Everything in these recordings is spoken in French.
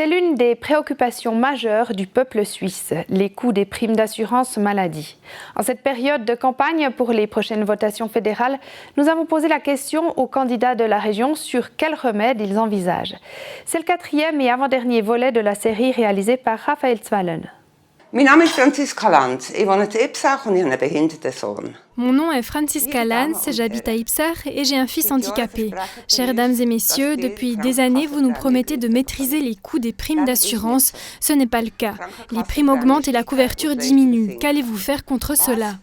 C'est l'une des préoccupations majeures du peuple suisse, les coûts des primes d'assurance maladie. En cette période de campagne pour les prochaines votations fédérales, nous avons posé la question aux candidats de la région sur quels remèdes ils envisagent. C'est le 4e et avant-dernier volet de la série réalisée par Raphaël Zwallen. Mein Name ist Franziska Lanz. Ich wohne in Ipsach und ich habe einen behinderten Sohn. Mon nom est Franziska Lanz, j'habite à Ipsach et j'ai un fils handicapé. Chères dames et messieurs, depuis des années, vous nous promettez de maîtriser les coûts des primes d'assurance. Ce n'est pas le cas. Les primes augmentent et la couverture diminue. Qu'allez-vous faire contre cela ?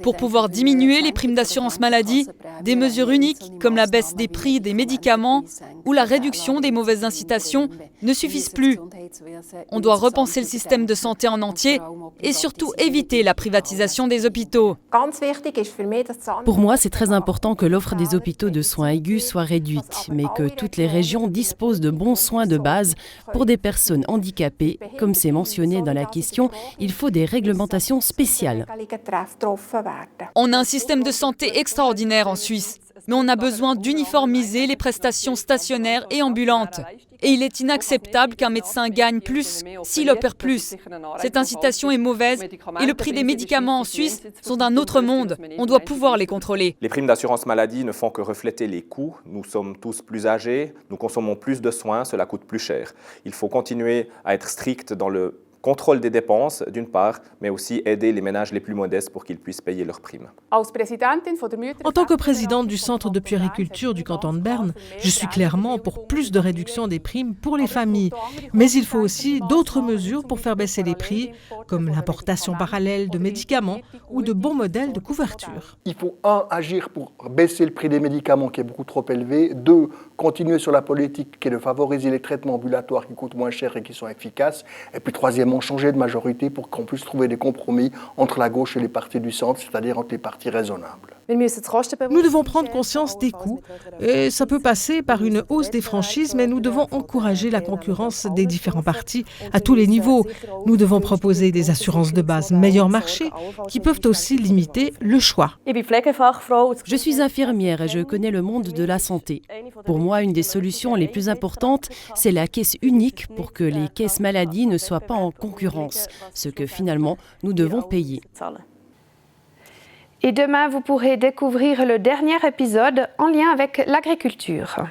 Pour pouvoir diminuer les primes d'assurance maladie, des mesures uniques comme la baisse des prix des médicaments ou la réduction des mauvaises incitations ne suffisent plus. On doit repenser le système de santé en entier et surtout éviter la privatisation des hôpitaux. Pour moi, c'est très important que l'offre des hôpitaux de soins aigus soit réduite, mais que toutes les régions disposent de bons soins de base pour des personnes handicapées. Comme c'est mentionné dans la question, il faut des réglementations spéciales. On a un système de santé extraordinaire en Suisse, mais on a besoin d'uniformiser les prestations stationnaires et ambulantes. Et il est inacceptable qu'un médecin gagne plus s'il opère plus. Cette incitation est mauvaise et le prix des médicaments en Suisse sont d'un autre monde. On doit pouvoir les contrôler. Les primes d'assurance maladie ne font que refléter les coûts. Nous sommes tous plus âgés, nous consommons plus de soins, cela coûte plus cher. Il faut continuer à être strict dans le contrôle des dépenses, d'une part, mais aussi aider les ménages les plus modestes pour qu'ils puissent payer leurs primes. En tant que présidente du Centre de puériculture du canton de Berne, je suis clairement pour plus de réduction des primes pour les familles. Mais il faut aussi d'autres mesures pour faire baisser les prix, comme l'importation parallèle de médicaments ou de bons modèles de couverture. Il faut, agir pour baisser le prix des médicaments qui est beaucoup trop élevé. 2, continuer sur la politique qui est de favoriser les traitements ambulatoires qui coûtent moins cher et qui sont efficaces. Et puis troisièmement, changer de majorité pour qu'on puisse trouver des compromis entre la gauche et les partis du centre, c'est-à-dire entre les partis raisonnables. Nous devons prendre conscience des coûts et ça peut passer par une hausse des franchises, mais nous devons encourager la concurrence des différents partis à tous les niveaux. Nous devons proposer des assurances de base meilleur marché qui peuvent aussi limiter le choix. Je suis infirmière et je connais le monde de la santé. Pour moi, une des solutions les plus importantes, c'est la caisse unique pour que les caisses maladie ne soient pas en concurrence, ce que finalement nous devons payer. Et demain, vous pourrez découvrir le dernier épisode en lien avec l'agriculture.